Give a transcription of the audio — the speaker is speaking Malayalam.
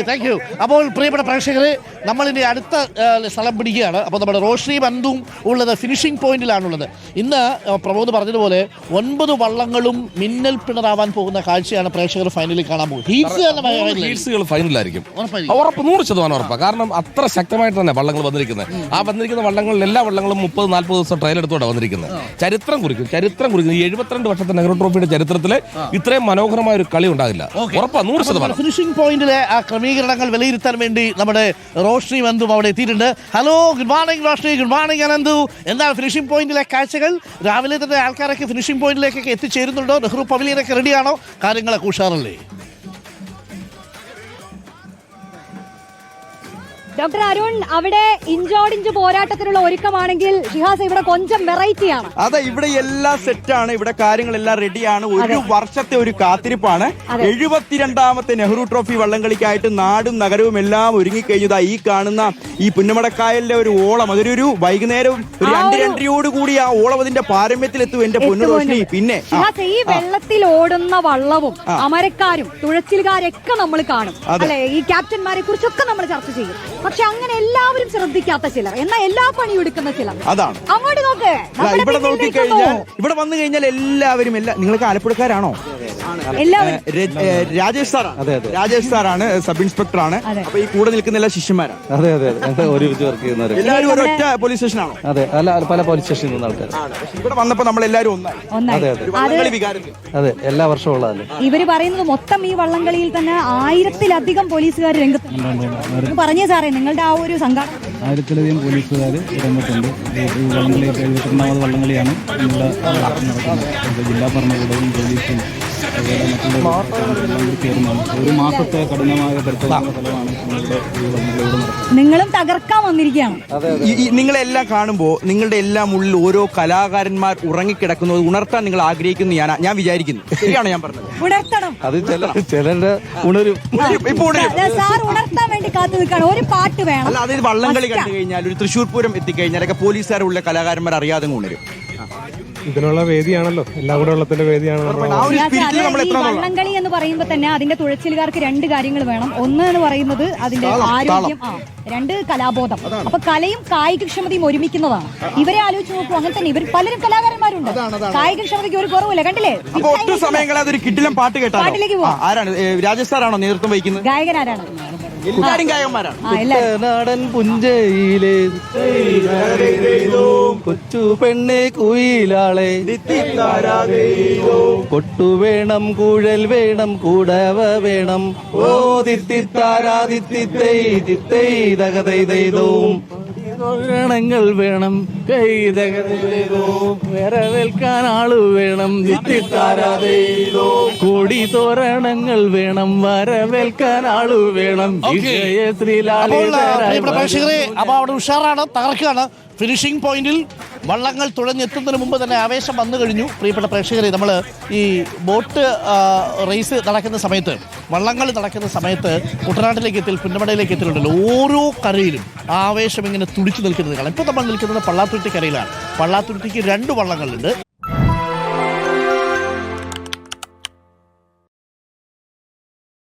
Thank you. അപ്പോൾ പ്രിയപ്പെട്ട പ്രേക്ഷകരെ, നമ്മളിനി അടുത്ത സ്ഥലം പിടിക്കുകയാണ്. അപ്പോൾ നമ്മുടെ റോഷ്നി ബന്ധുവും ഉള്ളത് ഫിനിഷിംഗ് പോയിന്റിലാണുള്ളത്. ഇന്ന് പ്രമോദ് പറഞ്ഞതുപോലെ 9 വള്ളങ്ങളും മിന്നൽ പിണറാവാൻ പോകുന്ന കാഴ്ചയാണ് പ്രേക്ഷകർ ഫൈനലിൽ കാണാൻ പോകുന്നത്. ഹീറ്റ്സുകൾ ഫൈനലായിരിക്കും, ഉറപ്പ് 100% ഉറപ്പാണ്. കാരണം അത്ര ശക്തമായിട്ട് തന്നെ വള്ളങ്ങൾ വന്നിരിക്കുന്നത്. ആ വന്നിരിക്കുന്ന വള്ളങ്ങളിൽ എല്ലാ വള്ളങ്ങളും 30-40 ദിവസം ട്രയൽ എടുത്തോടെ വന്നിരിക്കുന്നത്. ചരിത്രം കുറിക്കും. ഈ 72 വർഷത്തെ നെഹ്റു ട്രോഫിയുടെ ചരിത്രത്തിൽ ഇത്രയും മനോഹരമായ ഒരു കളി ഉണ്ടാകില്ല. ഉറപ്പാണ് 100%. ഫിനിഷിംഗ് പോയിന്റിലെ ക്രമീകരണങ്ങൾ വിലയിരുത്താൻ വേണ്ടി നമ്മുടെ റോഷ്നി ബന്ധു അവിടെ എത്തിയിട്ടുണ്ട്. Hello, good morning Roshni. Good morning Ananthu. എന്താണ് ഫിനിഷിംഗ് പോയിന്റിലെ കാഴ്ചകൾ? രാവിലെ തന്നെ ആൾക്കാരൊക്കെ ഫിനിഷിംഗ് പോയിന്റിലേക്കൊക്കെ എത്തിച്ചേരുന്നുണ്ടോ? നെഹ്റു പവലിയനൊക്കെ റെഡിയാണോ? കാര്യങ്ങളൊക്കെ ഉഷാറല്ലേ? ഡോക്ടർ അരുൺ, അവിടെ ഇഞ്ചോടിഞ്ച് പോരാട്ടത്തിനുള്ള ഒരുക്കമാണെങ്കിൽ ഷിഹാസ് ഇവിടെ കൊഞ്ചം വെറൈറ്റിയാണ്. അതെ, ഇവിടെ എല്ലാം സെറ്റാണ്. ഇവിടെ കാര്യങ്ങളെല്ലാം റെഡിയാണ്. ഒരു വർഷത്തെ ഒരു കാത്തിരിപ്പാണ്. 72ാമത്തെ നെഹ്റു ട്രോഫി വള്ളംകളിക്കായിട്ട് നാടും നഗരവും എല്ലാം ഒരുങ്ങിക്കഴിഞ്ഞതാ. ഈ കാണുന്ന ഈ പുന്നമടക്കായലിന്റെ ഒരു ഓളം, അതൊരു വൈകുന്നേരം ഒരു 2-2:30 കൂടി ആ ഓളം അതിന്റെ പാരമ്യത്തിലെത്തും. എന്റെ പൊന്നു റോഷ്നി. പിന്നെ ഈ വെള്ളത്തിൽ ഓടുന്ന വള്ളവും അമരക്കാരും തുഴച്ചിലുകാരൊക്കെ നമ്മൾ കാണും അല്ലെ? ഈ ക്യാപ്റ്റന്മാരെ കുറിച്ചൊക്കെ നമ്മൾ ചർച്ച ചെയ്യും. പക്ഷെ അങ്ങനെ എല്ലാവരും ശ്രദ്ധിക്കാത്ത ചിലർ, എന്നാൽ എല്ലാ പണിയും എടുക്കുന്ന ചിലർ. അതാണ്. അങ്ങോട്ട് നോക്ക്. ഇവിടെ നോക്കിക്കഴിഞ്ഞാൽ ഇവിടെ വന്നു കഴിഞ്ഞാൽ എല്ലാവരും നിങ്ങൾക്ക് ആലപ്പുഴക്കാരാണോ? രാജേഷ് സാറാണ്. രാജേഷ് സാറാണ്, സബ് ഇൻസ്പെക്ടർ ആണ്. അപ്പൊ ഈ കൂടെ നിൽക്കുന്ന എല്ലാ ശിഷ്യന്മാരാണ്. അതെ അതെ, ഒരുമിച്ച് വർക്ക് ചെയ്യുന്നവർ. എല്ലാവരും ഒരൊറ്റ പോലീസ് സ്റ്റേഷനാണോ? അതെ, അല്ല, പല പോലീസ് സ്റ്റേഷനിൽ നിന്ന് ആൾക്കാർ. ഇവിടെ വന്നപ്പോ നമ്മൾ എല്ലാവരും ഒന്നായി. അതെ അതെ, എല്ലാ വർഷവും ഉള്ളതല്ലേ. ഇവര് പറയുന്നത് മൊത്തം ഈ വള്ളംകളിയിൽ തന്നെ 1000-ലധികം പോലീസുകാർ രംഗത്ത്. പറഞ്ഞേ സാറേ, നിങ്ങളുടെ ആ ഒരു സംഘാടനം. 1000-ലധികം പോലീസുകാർ രംഗത്തുണ്ട്. ഈ വള്ളംകളി 72ാമത് വള്ളംകളിയാണ് നമ്മുടെ ജില്ലാ ഭരണകൂടവും പോലീസും അതുപോലെ മറ്റുള്ള ഒരു മാസത്തെ കഠിനമായ പരിശ്രമത്തിന്റെ ഫലമാണ് നിങ്ങളും തകർക്കാൻ വന്നിരിക്കുകയാണ്. നിങ്ങളെല്ലാം കാണുമ്പോൾ നിങ്ങളുടെ എല്ലാം ഉള്ളിൽ ഓരോ കലാകാരന്മാർ ഉറങ്ങിക്കിടക്കുന്നത് ഉണർത്താൻ നിങ്ങൾ ആഗ്രഹിക്കുന്നു. ഞാൻ വിചാരിക്കുന്നു. ശരിയാണോ ഞാൻ പറഞ്ഞത്? ഉണർത്തണം. അത് ചിലരുടെ ഉണരും. സാർ ഉണർത്താൻ വേണ്ടി കാത്തു നിൽക്കണം. ഒരു പാട്ട് വേണം. അല്ല, അതായത് വള്ളംകളി കണ്ടു കഴിഞ്ഞാൽ, ഒരു തൃശ്ശൂർ പൂരം എത്തിക്കഴിഞ്ഞാലൊക്കെ പോലീസുകാരുള്ള കലാകാരന്മാർ അറിയാതെ ഉണരും. ഇതിനുള്ള വേദിയാണല്ലോ, എല്ലാ കൂടെ വെള്ളത്തിന്റെ വേദിയാണ്. വള്ളംകളി എന്ന് പറയുമ്പോൾ തന്നെ അതിന്റെ തുഴച്ചിലുകാർക്ക് 2 കാര്യങ്ങൾ വേണം. ഒന്ന് എന്ന് പറയുന്നത് അതിന്റെ ആരോഗ്യം, 2 കലാബോധം. അപ്പൊ കലയും കായികക്ഷമതയും ഒരുമിക്കുന്നതാണ്. ഇവരെ ആലോചിച്ച് നോക്കൂ. അങ്ങനെ തന്നെ ഇവർ പലരും കലാകാരന്മാരുണ്ട്. കായികക്ഷമതയ്ക്ക് ഒരു കുറവില്ല. കണ്ടില്ലേ? ഒട്ടും സമയം കളയാതെ ഒരു കിടിലൻ പാട്ട് കേട്ടോ. പാട്ടിലേക്ക് പോവാം. ആരാണ്? രാജേഷ് സാറാണോ നേതൃത്വം വഹിക്കുന്നത്? ഗായകൻ ആരാണ്? എല്ലാരും ഗായകന്മാരാണ്. നാടൻ പുഞ്ചയിലെ കൊച്ചു പെണ്ണെ കുയിലാളെ, കൊട്ടു വേണം, കുഴൽ വേണം, കൂടവ വേണം. ഓ തിത്തിത്താരാതിത്തിത്തൈ തിത്തൈ തകതൈതൈതോം. ങ്ങൾ വേണം, കൈ തകതൈതൈതോം. വരവേൽക്കാൻ ആളു വേണം, കൊടി തോരണങ്ങൾ വേണം, വരവേൽക്കാൻ ആളു വേണം. പ്രേക്ഷകരെ, അപ്പൊ അവിടെ ഉഷാറാണ്, തകർക്കാണ്. ഫിനിഷിംഗ് പോയിന്റിൽ വള്ളങ്ങൾ തുഴഞ്ഞെത്തുന്നതിന് മുമ്പ് തന്നെ ആവേശം വന്നു കഴിഞ്ഞു. പ്രിയപ്പെട്ട പ്രേക്ഷകരെ, നമ്മൾ ഈ ബോട്ട് റേസ് നടക്കുന്ന സമയത്ത്, വള്ളങ്ങൾ നടക്കുന്ന സമയത്ത് കുട്ടനാട്ടിലേക്ക് എത്തി, പുന്നമടയിലേക്ക് എത്തിയിട്ടുണ്ടല്ലോ, ഓരോ കരയിലും ആവേശം ഇങ്ങനെ തുടിച്ചു നിൽക്കുന്നത് കാണാം. ഇപ്പോൾ നമ്മൾ നിൽക്കുന്നത് പള്ളാത്തുരുത്തി കരയിലാണ്. പള്ളാത്തുരുത്തിക്ക് 2 വള്ളങ്ങളുണ്ട്.